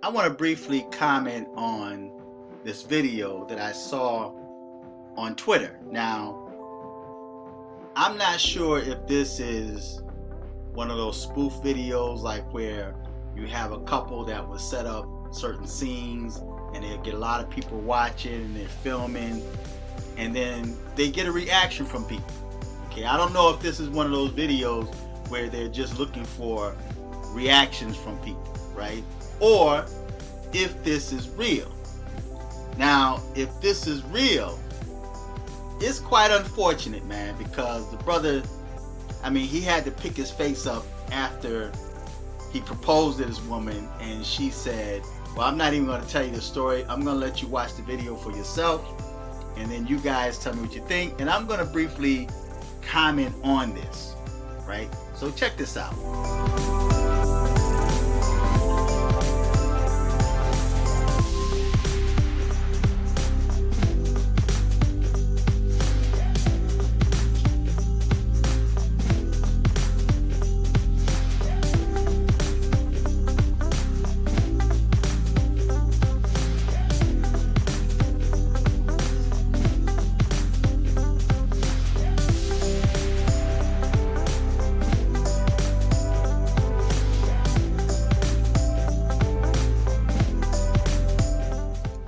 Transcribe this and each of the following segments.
I want to briefly comment on this video that I saw on Twitter. Now, I'm not sure if this is one of those spoof videos like where you have a couple that will set up certain scenes and they'll get a lot of people watching and they're filming and then they get a reaction from people. Okay, I don't know if this is one of those videos where they're just looking for reactions from people, right? Or if this is real. Now, if this is real, it's quite unfortunate, man, because the brother, he had to pick his face up after he proposed to this woman and she said, well, I'm not even going to tell you the story. I'm going to let you watch the video for yourself and then you guys tell me what you think, and I'm going to briefly comment on this, right? So check this out.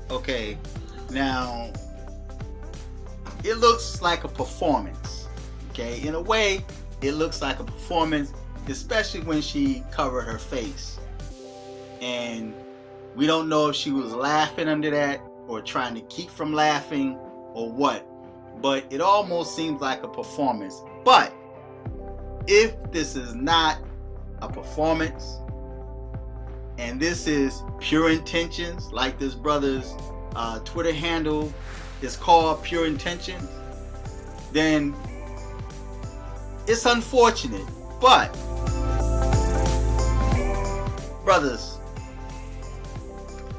Okay, now it looks like a performance. Okay, in a way, it looks like a performance, especially when she covered her face. And we don't know if she was laughing under that or trying to keep from laughing or what, but it almost seems like a performance. But if this is not a performance and this is pure intentions, like this brother's Twitter handle is called Pure Intentions, then it's unfortunate. But brothers,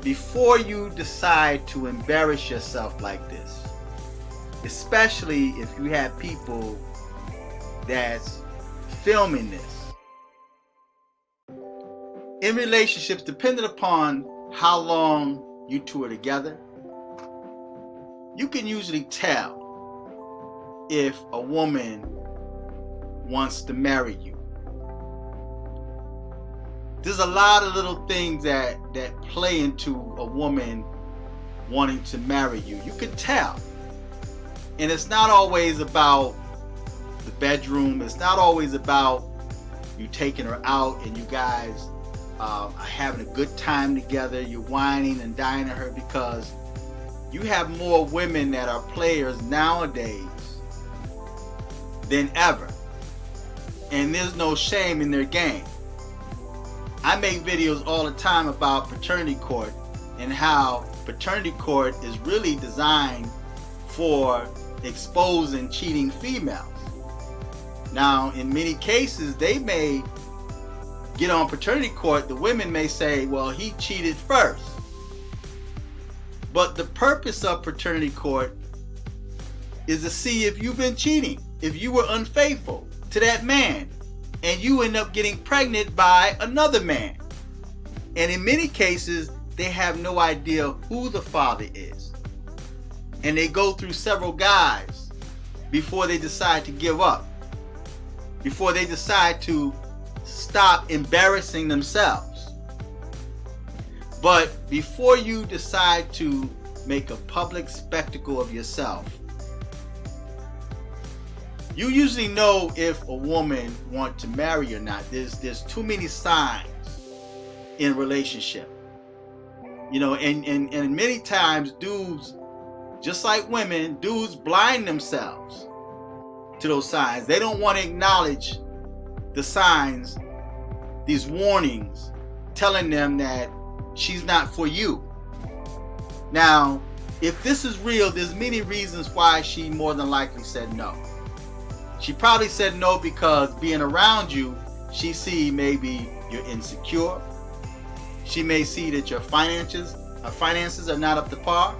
before you decide to embarrass yourself like this, especially if you have people that's filming this, in relationships, depending upon how long you two are together, you can usually tell if a woman wants to marry you. There's a lot of little things that play into a woman wanting to marry you. You can tell. And it's not always about the bedroom. It's not always about you taking her out and you guys are having a good time together. You're whining and dining her, because you have more women that are players nowadays than ever. And there's no shame in their game. I make videos all the time about paternity court and how paternity court is really designed for exposing cheating females. Now, in many cases, they may get on paternity court. The women may say, well, he cheated first. But the purpose of paternity court is to see if you've been cheating, if you were unfaithful to that man, and you end up getting pregnant by another man. And in many cases, they have no idea who the father is. And they go through several guys before they decide to give up, before they decide to stop embarrassing themselves. But before you decide to make a public spectacle of yourself, you usually know if a woman wants to marry or not. There's too many signs in relationship. And many times dudes, just like women, dudes blind themselves to those signs. They don't want to acknowledge the signs, these warnings, telling them that she's not for you. Now, if this is real, there's many reasons why she more than likely said no. She probably said no because being around you, she see maybe you're insecure. She may see that your finances are not up to par.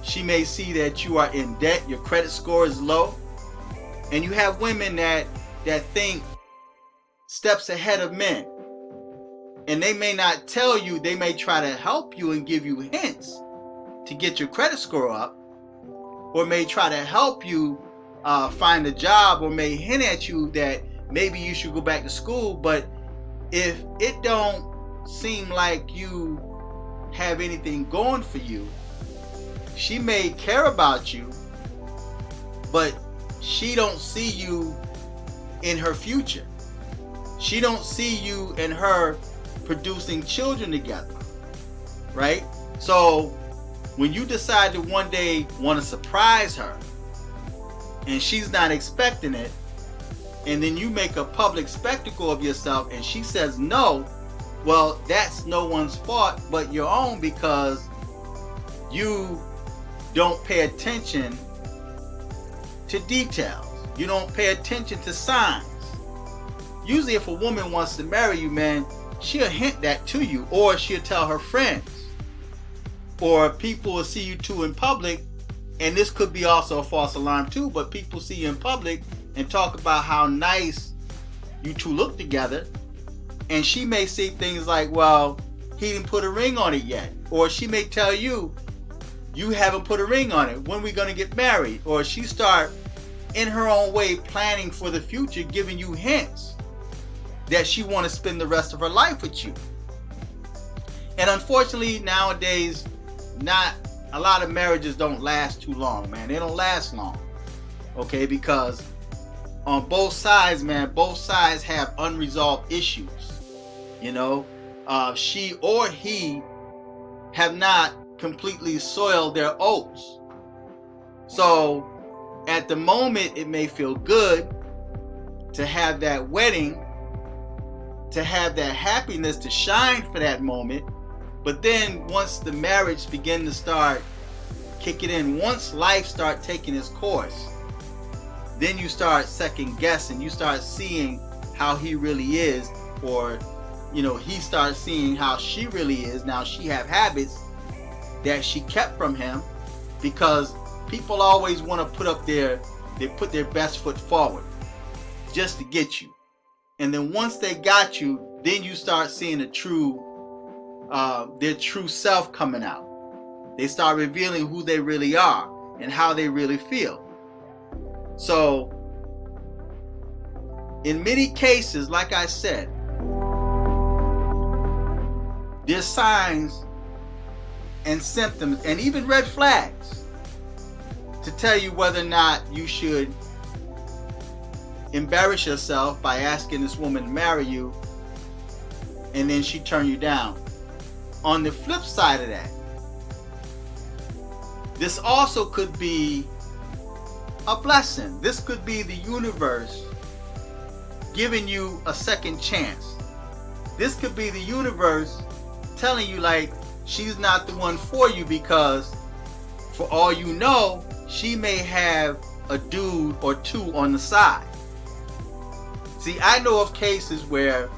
She may see that you are in debt, your credit score is low. And you have women that think steps ahead of men. And they may not tell you, they may try to help you and give you hints to get your credit score up, or may try to help you find a job, or may hint at you that maybe you should go back to school. But if it don't seem like you have anything going for you, she may care about you, but she don't see you in her future. She don't see you and her producing children together, right? So when you decide to one day want to surprise her and she's not expecting it, and then you make a public spectacle of yourself and she says no, well, that's no one's fault but your own, because you don't pay attention to details. You don't pay attention to signs. Usually if a woman wants to marry you, man, she'll hint that to you, or she'll tell her friends, or people will see you two in public. And this could be also a false alarm too, but people see you in public and talk about how nice you two look together, and she may say things like, well, he didn't put a ring on it yet, or she may tell you, you haven't put a ring on it, when we gonna get married? Or she start in her own way planning for the future, giving you hints that she want to spend the rest of her life with you. And unfortunately nowadays, not a lot of marriages don't last too long, man. They don't last long, okay? Because on both sides, man, both sides have unresolved issues. You know, she or he have not completely soiled their oats. So at the moment, it may feel good to have that wedding, to have that happiness, to shine for that moment. But then once the marriage begin to start kicking in, once life start taking its course, then you start second guessing. You start seeing how he really is, or you know, he starts seeing how she really is. Now she have habits that she kept from him, because people always want to put their best foot forward just to get you. And then once they got you, then you start seeing their true self coming out. They start revealing who they really are and how they really feel. So in many cases, like I said, there's signs and symptoms and even red flags to tell you whether or not you should embarrass yourself by asking this woman to marry you and then she turn you down. On the flip side of that, this also could be a blessing. This could be the universe giving you a second chance. This could be the universe telling you, like, she's not the one for you, because for all you know, she may have a dude or two on the side. See, I know of cases where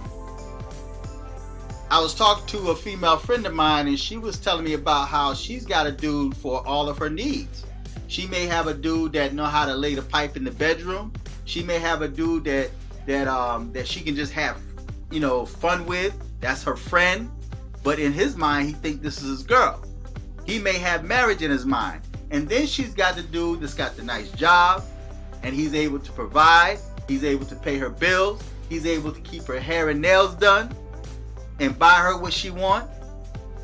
I was talking to a female friend of mine, and she was telling me about how she's got a dude for all of her needs. She may have a dude that know how to lay the pipe in the bedroom. She may have a dude that she can just have, you know, fun with. That's her friend. But in his mind, he thinks this is his girl. He may have marriage in his mind. And then she's got the dude that's got the nice job, and he's able to provide. He's able to pay her bills. He's able to keep her hair and nails done and buy her what she wants,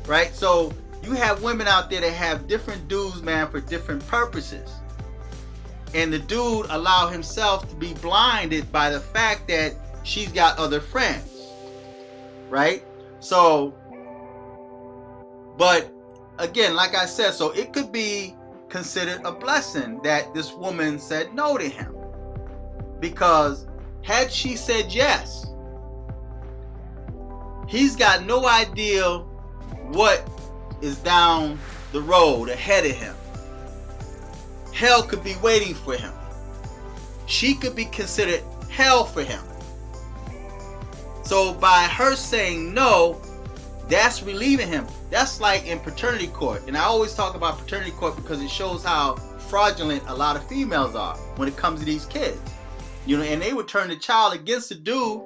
right? So you have women out there that have different dudes, man, for different purposes. And the dude allow himself to be blinded by the fact that she's got other friends, right? So, but again, like I said, so it could be considered a blessing that this woman said no to him, because had she said yes, he's got no idea what is down the road ahead of him. Hell could be waiting for him. She could be considered hell for him. So by her saying no, that's relieving him. That's like in paternity court. And I always talk about paternity court because it shows how fraudulent a lot of females are when it comes to these kids. You know, and they would turn the child against the dude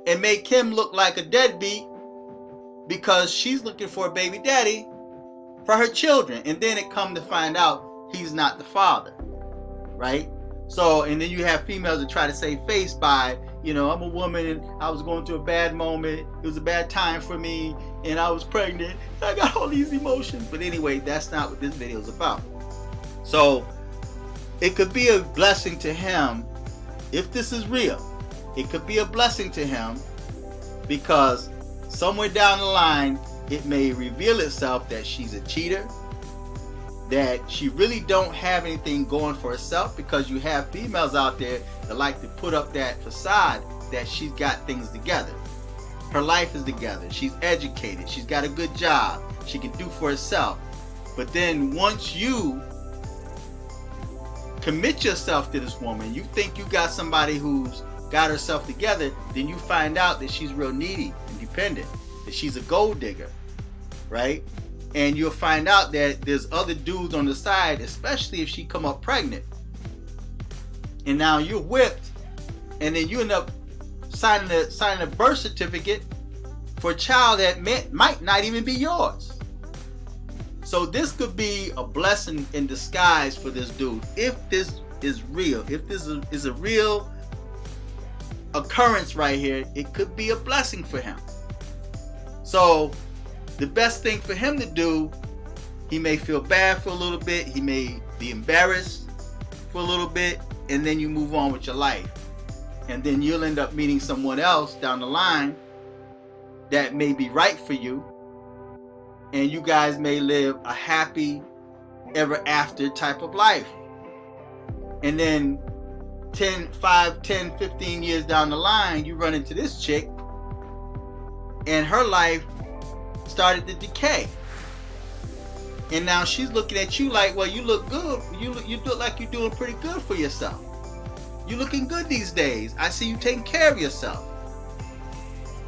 and make him look like a deadbeat because she's looking for a baby daddy for her children. And then it come to find out he's not the father, right? So, and then you have females that try to save face by, you know, I'm a woman and I was going through a bad moment. It was a bad time for me and I was pregnant. I got all these emotions. But anyway, that's not what this video is about. So it could be a blessing to him if this is real. It could be a blessing to him because somewhere down the line, it may reveal itself that she's a cheater, that she really don't have anything going for herself, because you have females out there that like to put up that facade that she's got things together. Her life is together. She's educated. She's got a good job. She can do for herself. But then once you commit yourself to this woman, you think you got somebody who's got herself together, then you find out that she's real needy and dependent, that she's a gold digger, right? And you'll find out that there's other dudes on the side, especially if she come up pregnant. And now you're whipped, and then you end up signing a birth certificate for a child that might not even be yours. So this could be a blessing in disguise for this dude. If this is real, if this is a real occurrence right here, it could be a blessing for him. So the best thing for him to do, he may feel bad for a little bit, he may be embarrassed for a little bit, and then you move on with your life. And then you'll end up meeting someone else down the line that may be right for you, and you guys may live a happy ever after type of life. And then 5, 10, 15 years down the line, you run into this chick and her life started to decay. And now she's looking at you like, well, you look good. You look like you're doing pretty good for yourself. You're looking good these days. I see you taking care of yourself.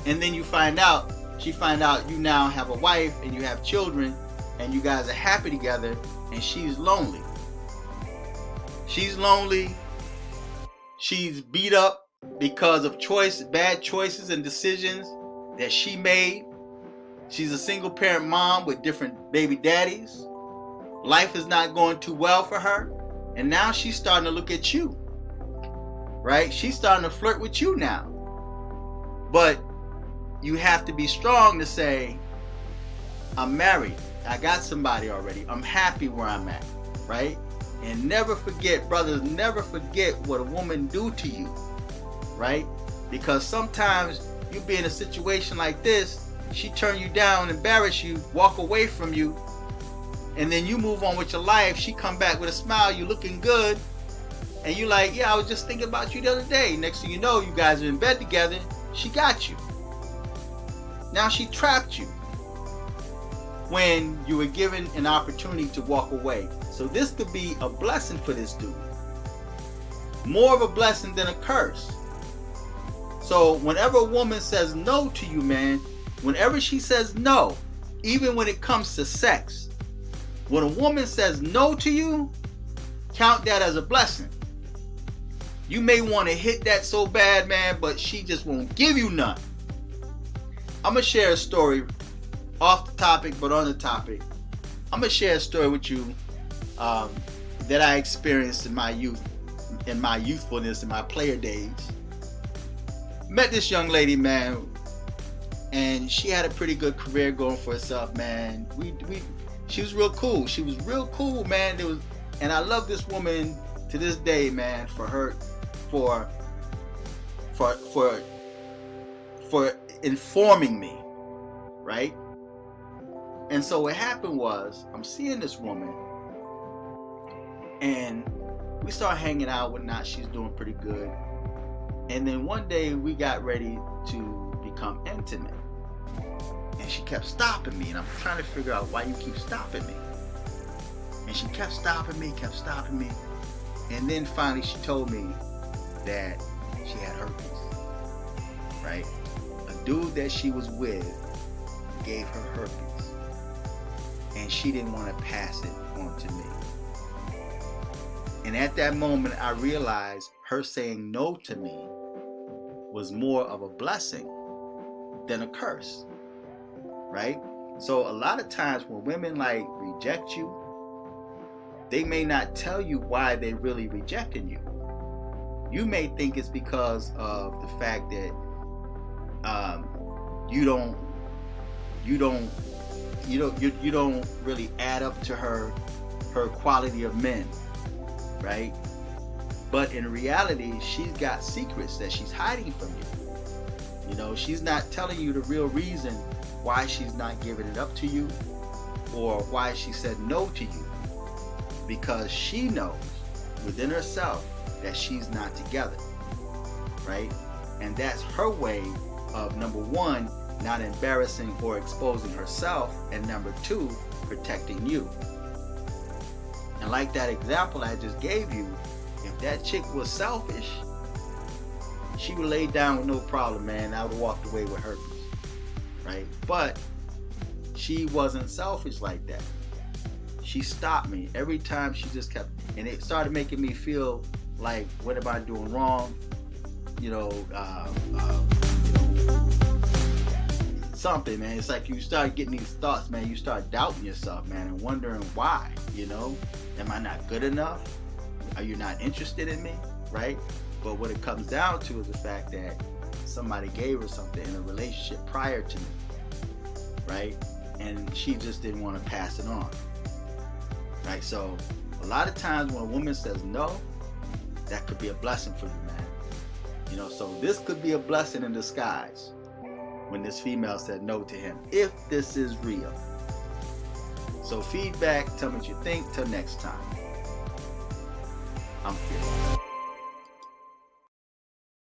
And then you find out, she find out you now have a wife and you have children and you guys are happy together, and she's lonely. She's lonely. She's beat up because of bad choices and decisions that she made. She's a single parent mom with different baby daddies. Life is not going too well for her. And now she's starting to look at you, right? She's starting to flirt with you now. But you have to be strong to say, I'm married. I got somebody already. I'm happy where I'm at, right? And never forget, brothers, never forget what a woman do to you, right? Because sometimes you be in a situation like this, she turn you down, embarrass you, walk away from you, and then you move on with your life. She come back with a smile, you looking good, and you like, yeah, I was just thinking about you the other day. Next thing you know, you guys are in bed together. She got you. Now she trapped you when you were given an opportunity to walk away. So this could be a blessing for this dude. More of a blessing than a curse. So whenever a woman says no to you, man, whenever she says no, even when it comes to sex, when a woman says no to you, count that as a blessing. You may want to hit that so bad, man, but she just won't give you none. I'm going to share a story off the topic, but on the topic. I'm going to share a story with you that I experienced in my youth, in my youthfulness, in my player days. Met this young lady, man, and she had a pretty good career going for herself, man. She was real cool. She was real cool, man. And I love this woman to this day, man, for informing me, right? And so what happened was, I'm seeing this woman, and we start hanging out, whatnot. She's doing pretty good. And then one day we got ready to become intimate, and she kept stopping me, and I'm trying to figure out why you keep stopping me. And she kept stopping me, and then finally she told me that she had herpes, right? A dude that she was with gave her herpes, and she didn't want to pass it on to me. And at that moment, I realized her saying no to me was more of a blessing than a curse, right? So a lot of times when women like reject you, they may not tell you why they really rejecting you. You may think it's because of the fact that you don't really add up to her quality of men, right? But in reality, she's got secrets that she's hiding from you. You know, she's not telling you the real reason why she's not giving it up to you or why she said no to you, because she knows within herself that she's not together, right? And that's her way of, number one, not embarrassing or exposing herself, and number two, protecting you. And like that example I just gave you, if that chick was selfish, she would lay down with no problem, man. I would have walked away with herpes, right? But she wasn't selfish like that. She stopped me every time. She just kept, and it started making me feel like, what am I doing wrong? Something, man. It's like you start getting these thoughts, man. You start doubting yourself, man, and wondering why, am I not good enough? Are you not interested in me, right? But what it comes down to is the fact that somebody gave her something in a relationship prior to me, right? And she just didn't want to pass it on, right? So a lot of times when a woman says no, that could be a blessing for you, man. So this could be a blessing in disguise when this female said no to him, if this is real. So feedback, tell me what you think. Till next time, I'm curious.